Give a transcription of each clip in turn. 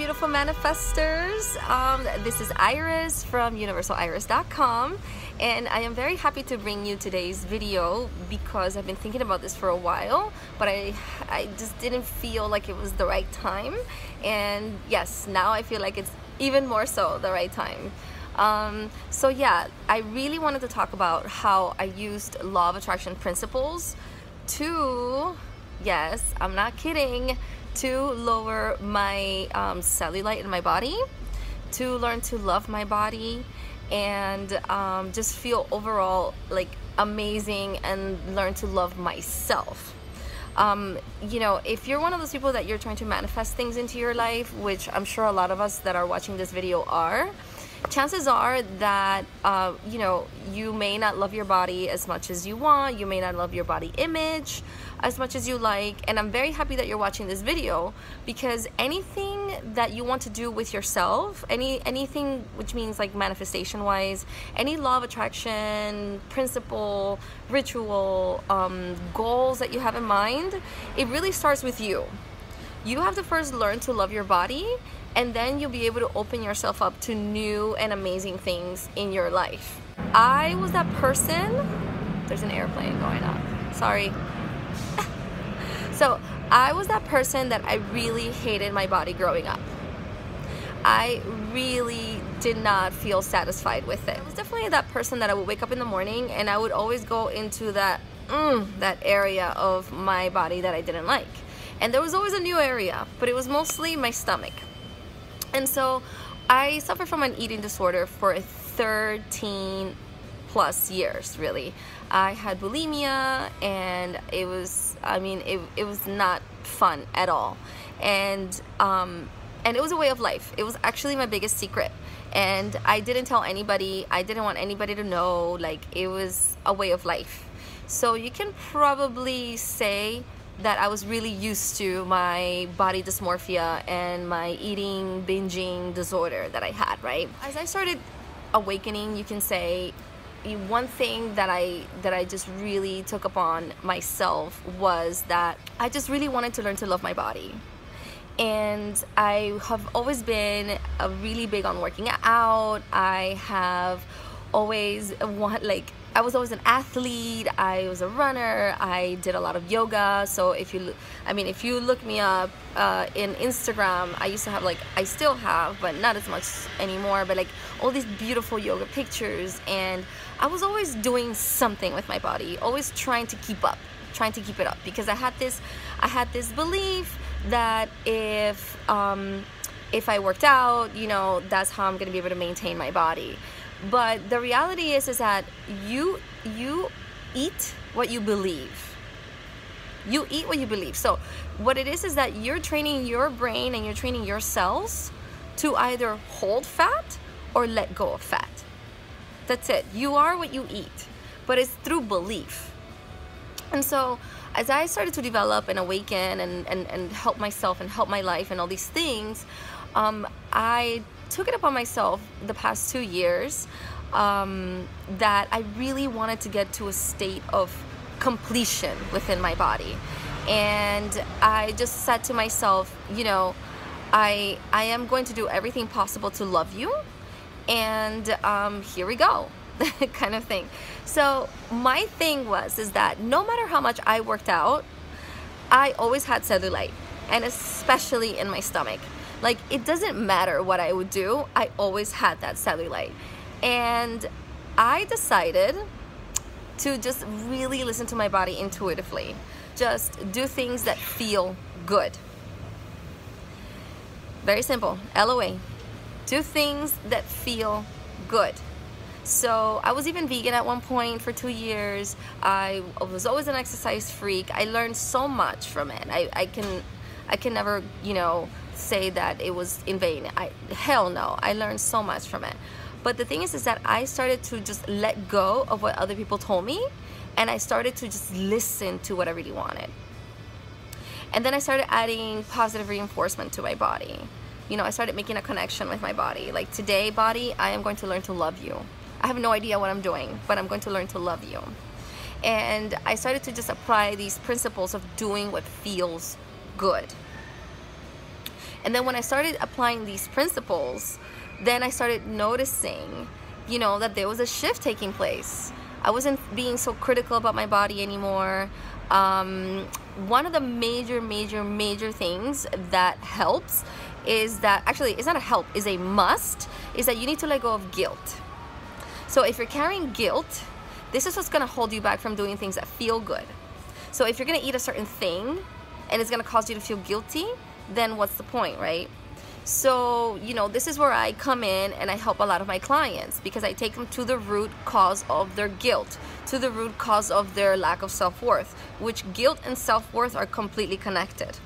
beautiful manifestors. This is Iris from universaliris.com, and I am very happy to bring you today's video because I've been thinking about this for a while, but I just didn't feel like it was the right time. And yes, now I feel like it's even more so the right time. So yeah, I really wanted to talk about how I used law of attraction principles to, yes, I'm not kidding, to lower my cellulite in my body, to learn to love my body, and just feel overall like amazing and learn to love myself. You know, if you're one of those people that you're trying to manifest things into your life, which I'm sure a lot of us that are watching this video are, chances are that you know, you may not love your body as much as you want. You may not love your body image as much as you like. And I'm very happy that you're watching this video, because anything that you want to do with yourself, anything which means like manifestation wise, any law of attraction principle, ritual, goals that you have in mind, it really starts with you. You have to first learn to love your body, and then you'll be able to open yourself up to new and amazing things in your life. I was that person. There's an airplane going on. Sorry. So I was that person that I really hated my body growing up. I really did not feel satisfied with it. I was definitely that person that I would wake up in the morning and I would always go into that area of my body that I didn't like. And there was always a new area, but it was mostly my stomach. And so I suffered from an eating disorder for 13 plus years, really. I had bulimia, and it was, I mean, it was not fun at all. And it was a way of life. It was actually my biggest secret. And I didn't tell anybody. I didn't want anybody to know. Like, it was a way of life. So you can probably say that I was really used to my body dysmorphia and my eating binging disorder that I had, right? As I started awakening, you can say, one thing that I just really took upon myself was that I just really wanted to learn to love my body. And I have always been really big on working out. I have always I was always an athlete. I was a runner. I did a lot of yoga. So if you look me up in Instagram, I used to have, like, I still have, but not as much anymore, but like all these beautiful yoga pictures. And I was always doing something with my body, always trying to keep it up, because I had this belief that if I worked out, you know, that's how I'm gonna be able to maintain my body. But the reality is that you eat what you believe. You eat what you believe. So what it is that you're training your brain and you're training your cells to either hold fat or let go of fat. That's it. You are what you eat, but it's through belief. And so as I started to develop and awaken and help myself and help my life and all these things, I took it upon myself the past 2 years that I really wanted to get to a state of completion within my body. And I just said to myself, you know, I am going to do everything possible to love you, and here we go. Kind of thing. So my thing is that no matter how much I worked out, I always had cellulite, and especially in my stomach. Like, it doesn't matter what I would do, I always had that cellulite. And I decided to just really listen to my body intuitively. Just do things that feel good. Very simple. L.O.A. Do things that feel good. So I was even vegan at one point for 2 years. I was always an exercise freak. I learned so much from it. I can never, you know, say that it was in vain. Hell no. I learned so much from it. But the thing is that I started to just let go of what other people told me, and I started to just listen to what I really wanted. And then I started adding positive reinforcement to my body. You know, I started making a connection with my body. Like, today, body, I am going to learn to love you. I have no idea what I'm doing, but I'm going to learn to love you. And I started to just apply these principles of doing what feels good. And then when I started applying these principles, then I started noticing, you know, that there was a shift taking place. I wasn't being so critical about my body anymore. One of the major things that helps is that, actually it's not a help, is a must, is that you need to let go of guilt. So if you're carrying guilt, this is what's gonna hold you back from doing things that feel good. So if you're gonna eat a certain thing and it's gonna cause you to feel guilty, then what's the point, right? So, you know, this is where I come in and I help a lot of my clients, because I take them to the root cause of their guilt, to the root cause of their lack of self-worth, which guilt and self-worth are completely connected.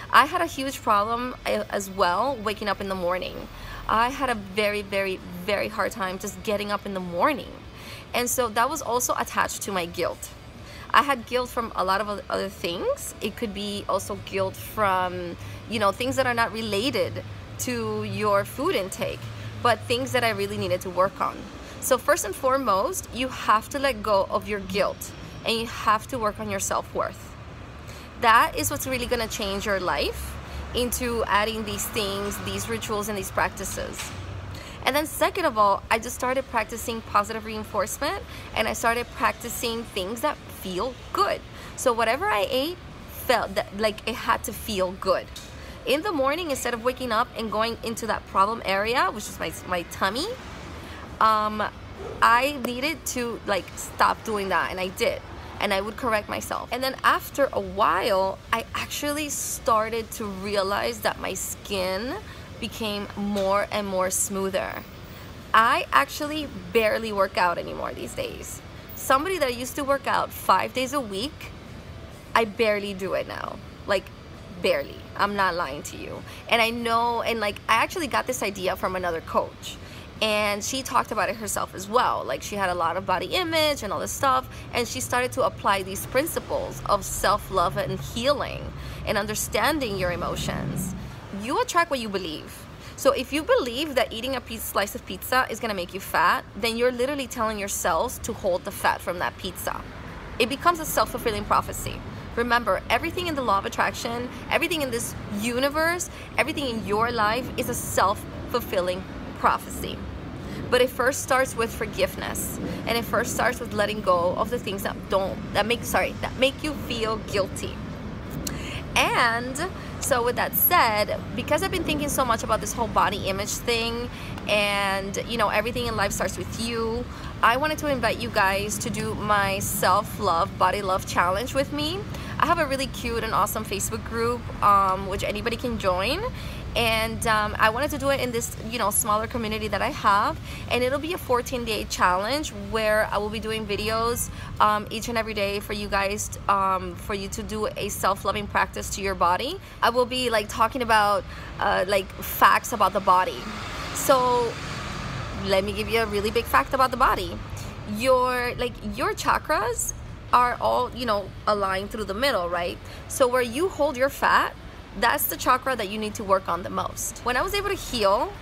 I had a huge problem as well waking up in the morning. I had a very hard time just getting up in the morning. And so that was also attached to my guilt. I had guilt from a lot of other things. It could be also guilt from, you know, things that are not related to your food intake, but things that I really needed to work on. So first and foremost, you have to let go of your guilt and you have to work on your self-worth. That is what's really gonna change your life into adding these things, these rituals and these practices. And then second of all, I just started practicing positive reinforcement, and I started practicing things that feel good. So whatever I ate felt that like it had to feel good. In the morning, instead of waking up and going into that problem area, which is my tummy, I needed to like stop doing that, and I did. And I would correct myself. And then after a while, I actually started to realize that my skin became more and more smoother. I actually barely work out anymore these days. Somebody that used to work out 5 days a week, I barely do it now. Like, barely. I'm not lying to you. And I know, and like, I actually got this idea from another coach. And she talked about it herself as well. Like, she had a lot of body image and all this stuff, and she started to apply these principles of self-love and healing and understanding your emotions. You attract what you believe. So if you believe that eating a slice of pizza is gonna make you fat, then you're literally telling yourselves to hold the fat from that pizza. It becomes a self-fulfilling prophecy. Remember, everything in the law of attraction, everything in this universe, everything in your life is a self-fulfilling prophecy. But it first starts with forgiveness, and it first starts with letting go of the things that make you feel guilty. And so with that said, because I've been thinking so much about this whole body image thing, and you know, everything in life starts with you, I wanted to invite you guys to do my self-love body love challenge with me. I have a really cute and awesome Facebook group which anybody can join, and I wanted to do it in this, you know, smaller community that I have, and it'll be a 14-day challenge where I will be doing videos each and every day for you guys, for you to do a self-loving practice to your body. I will be like talking about like facts about the body. So let me give you a really big fact about the body. Your chakras are all, you know, aligned through the middle, right? So where you hold your fat, that's the chakra that you need to work on the most. When I was able to heal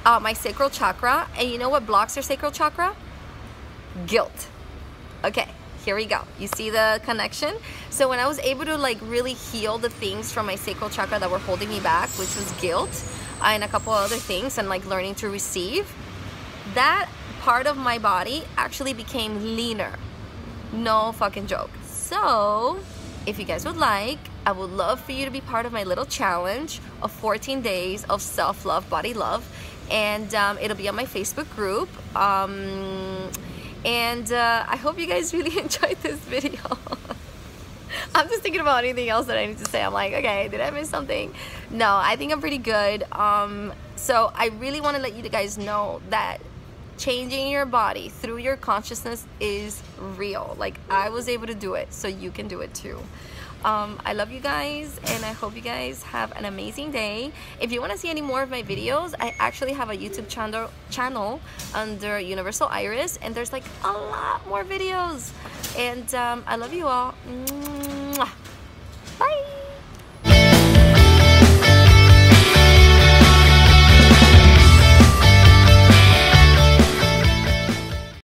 my sacral chakra, and you know what blocks your sacral chakra? Guilt. Okay, here we go. You see the connection? So when I was able to like really heal the things from my sacral chakra that were holding me back, which was guilt and a couple other things, and like learning to receive, that part of my body actually became leaner. No fucking joke. So if you guys would like, I would love for you to be part of my little challenge of 14 days of self-love, body love, and it'll be on my Facebook group. And I hope you guys really enjoyed this video. I'm just thinking about anything else that I need to say. I'm like, okay, did I miss something? No, I think I'm pretty good. So I really want to let you guys know that changing your body through your consciousness is real. Like, I was able to do it, so you can do it too. I love you guys, and I hope you guys have an amazing day. If you want to see any more of my videos, I actually have a YouTube channel under Universal Iris, and there's like a lot more videos. And I love you all.